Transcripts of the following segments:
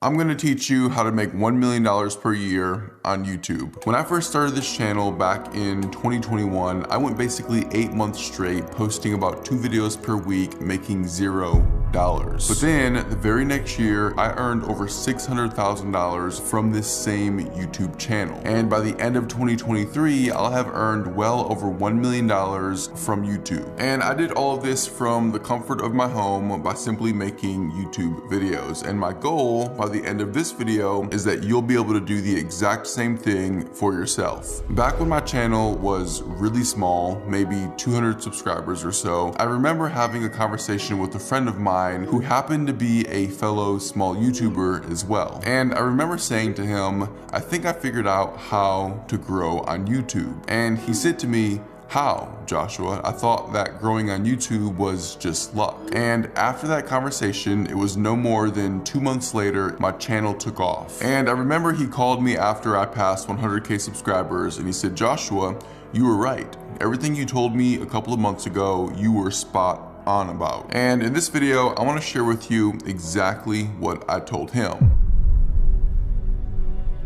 I'm gonna teach you how to make $1 million per year on YouTube. When I first started this channel back in 2021, I went basically 8 months straight posting about 2 videos per week, making $0. But then the very next year, I earned over $600,000 from this same YouTube channel. And by the end of 2023, I'll have earned well over $1 million from YouTube. And I did all of this from the comfort of my home by simply making YouTube videos. And my goal by the end of this video is that you'll be able to do the exact same thing for yourself. Back when my channel was really small, maybe 200 subscribers or so, I remember having a conversation with a friend of mine who happened to be a fellow small YouTuber as well. And I remember saying to him, I think I figured out how to grow on YouTube. And he said to me, how, Joshua? I thought that growing on YouTube was just luck. And after that conversation, it was no more than 2 months later, my channel took off. And I remember he called me after I passed 100K subscribers and he said, Joshua, you were right. Everything you told me a couple of months ago, you were spot on about. And in this video, I want to share with you exactly what I told him.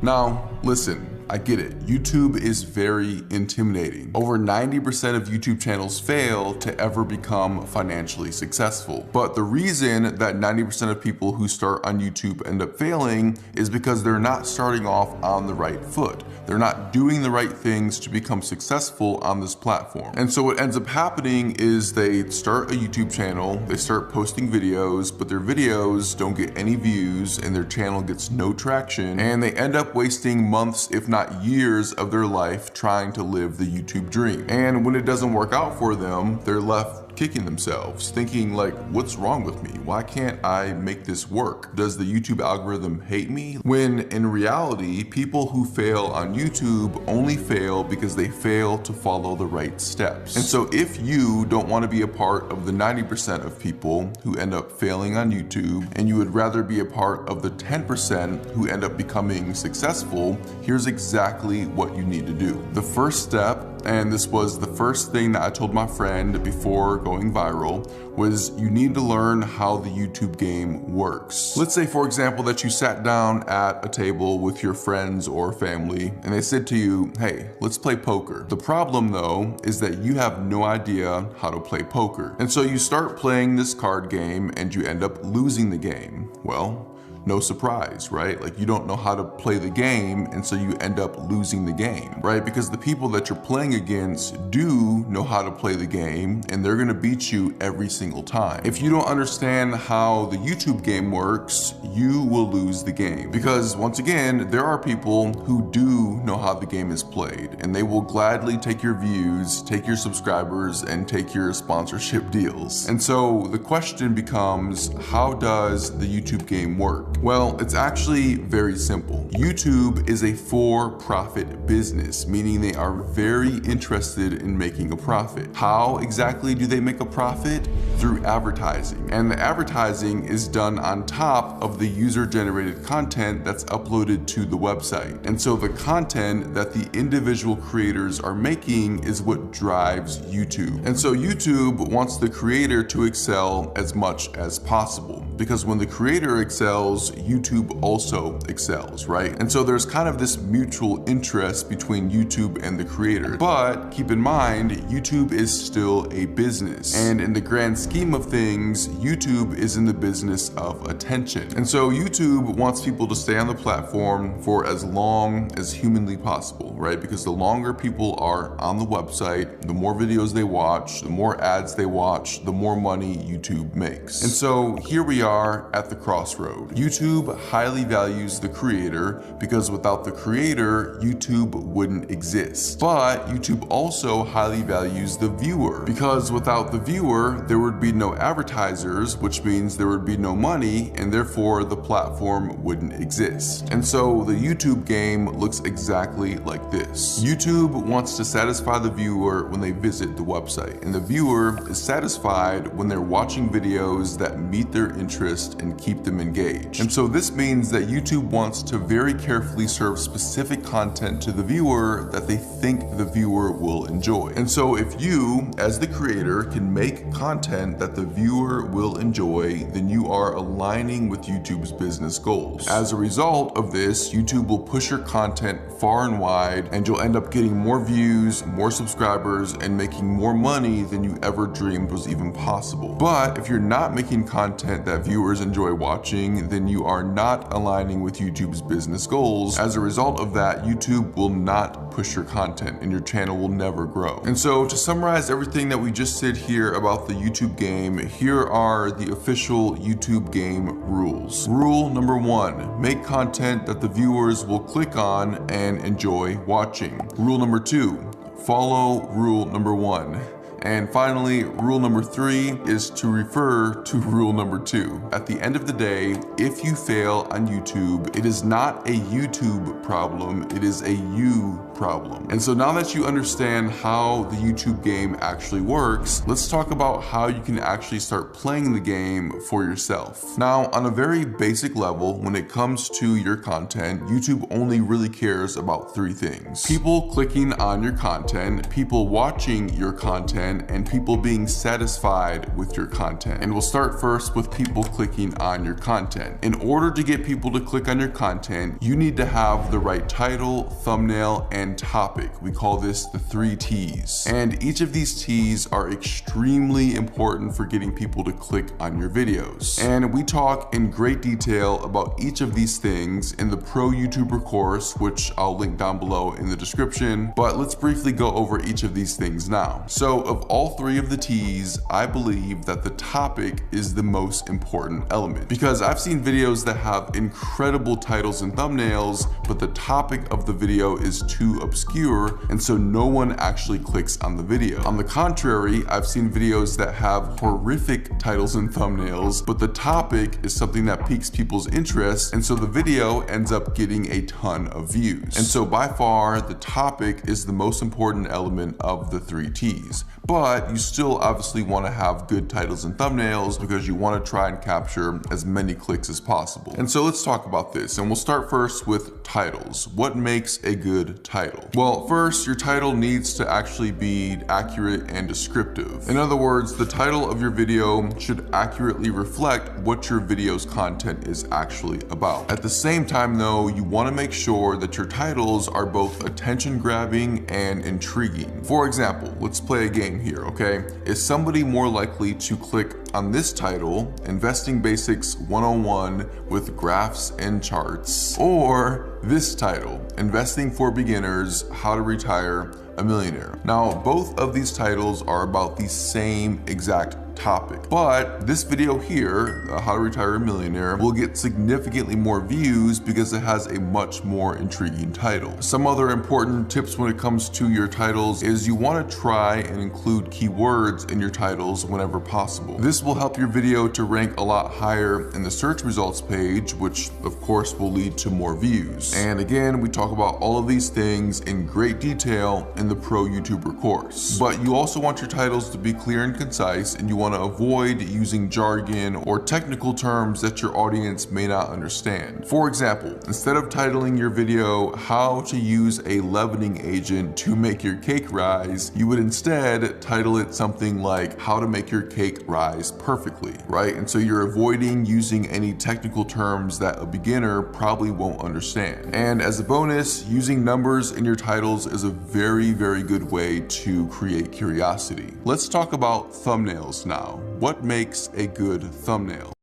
Now, listen. I get it. YouTube is very intimidating. Over 90% of YouTube channels fail to ever become financially successful. But the reason that 90% of people who start on YouTube end up failing is because they're not starting off on the right foot. They're not doing the right things to become successful on this platform. And so what ends up happening is they start a YouTube channel, they start posting videos, but their videos don't get any views and their channel gets no traction, and they end up wasting months, if not years of their life trying to live the YouTube dream. And when it doesn't work out for them, they're left kicking themselves, thinking like, what's wrong with me? Why can't I make this work? Does the YouTube algorithm hate me? When in reality, people who fail on YouTube only fail because they fail to follow the right steps. And so if you don't want to be a part of the 90% of people who end up failing on YouTube, and you would rather be a part of the 10% who end up becoming successful, here's exactly what you need to do. The first step, and this was the first thing that I told my friend before going viral, was you need to learn how the YouTube game works. Let's say, for example, that you sat down at a table with your friends or family and they said to you, hey, let's play poker. The problem though is that you have no idea how to play poker. And so you start playing this card game and you end up losing the game. Well, no surprise, right? Like, you don't know how to play the game, and so you end up losing the game, right? Because the people that you're playing against do know how to play the game, and they're gonna beat you every single time. If you don't understand how the YouTube game works, you will lose the game. Because once again, there are people who do know how the game is played, and they will gladly take your views, take your subscribers, and take your sponsorship deals. And so the question becomes, how does the YouTube game work? Well, it's actually very simple. YouTube is a for-profit business, meaning they are very interested in making a profit. How exactly do they make a profit? Through advertising. And the advertising is done on top of the user-generated content that's uploaded to the website. And so the content that the individual creators are making is what drives YouTube. And so YouTube wants the creator to excel as much as possible, because when the creator excels, YouTube also excels, right? And so there's kind of this mutual interest between YouTube and the creator. But keep in mind, YouTube is still a business. And in the grand scheme of things, YouTube is in the business of attention. And so YouTube wants people to stay on the platform for as long as humanly possible, right? Because the longer people are on the website, the more videos they watch, the more ads they watch, the more money YouTube makes. And so here we are at the crossroad. YouTube highly values the creator because without the creator, YouTube wouldn't exist. But YouTube also highly values the viewer because without the viewer, there would be no advertisers, which means there would be no money, and therefore the platform wouldn't exist. And so the YouTube game looks exactly like this. YouTube wants to satisfy the viewer when they visit the website, and the viewer is satisfied when they're watching videos that meet their interests interest and keep them engaged. And so this means that YouTube wants to very carefully serve specific content to the viewer that they think the viewer will enjoy. And so if you, as the creator, can make content that the viewer will enjoy, then you are aligning with YouTube's business goals. As a result of this, YouTube will push your content far and wide, and you'll end up getting more views, more subscribers, and making more money than you ever dreamed was even possible. But if you're not making content that viewers enjoy watching, then you are not aligning with YouTube's business goals. As a result of that, YouTube will not push your content and your channel will never grow. And so to summarize everything that we just said here about the YouTube game, here are the official YouTube game rules. Rule number 1, make content that the viewers will click on and enjoy watching. Rule number 2, follow rule number 1. And finally, rule number 3 is to refer to rule number 2. At the end of the day, if you fail on YouTube, it is not a YouTube problem, it is a you problem. And so now that you understand how the YouTube game actually works, let's talk about how you can actually start playing the game for yourself. Now, on a very basic level, when it comes to your content, YouTube only really cares about 3 things: people clicking on your content, people watching your content, and people being satisfied with your content. And we'll start first with people clicking on your content. In order to get people to click on your content, you need to have the right title, thumbnail, and topic. We call this the 3 T's. And each of these T's are extremely important for getting people to click on your videos. And we talk in great detail about each of these things in the Pro YouTuber course, which I'll link down below in the description. But let's briefly go over each of these things now. So of all 3 of the T's, I believe that the topic is the most important element, because I've seen videos that have incredible titles and thumbnails, but the topic of the video is too obscure, and so no one actually clicks on the video. On the contrary, I've seen videos that have horrific titles and thumbnails, but the topic is something that piques people's interest, and so the video ends up getting a ton of views. And so by far, the topic is the most important element of the 3 T's. But you still obviously want to have good titles and thumbnails because you want to try and capture as many clicks as possible. And so let's talk about this, and we'll start first with titles. What makes a good title? Well, first, your title needs to actually be accurate and descriptive. In other words, the title of your video should accurately reflect what your video's content is actually about. At the same time though, you want to make sure that your titles are both attention-grabbing and intriguing. For example, let's play a game here, okay? Is somebody more likely to click on this title, Investing Basics 101 with Graphs and Charts, or this title, Investing for Beginners, How to Retire a Millionaire? Now, both of these titles are about the same exact topic, but this video here, How to Retire a Millionaire, will get significantly more views because it has a much more intriguing title. Some other important tips when it comes to your titles is you want to try and include keywords in your titles whenever possible. This will help your video to rank a lot higher in the search results page, which of course will lead to more views. And again, we talk about all of these things in great detail in the Pro YouTuber course. But you also want your titles to be clear and concise, and you want to avoid using jargon or technical terms that your audience may not understand. For example, instead of titling your video, How to Use a Leavening Agent to Make Your Cake Rise, you would instead title it something like How to Make Your Cake Rise Perfectly, right? And so you're avoiding using any technical terms that a beginner probably won't understand. And as a bonus, using numbers in your titles is a very, very good way to create curiosity. Let's talk about thumbnails now. What makes a good thumbnail?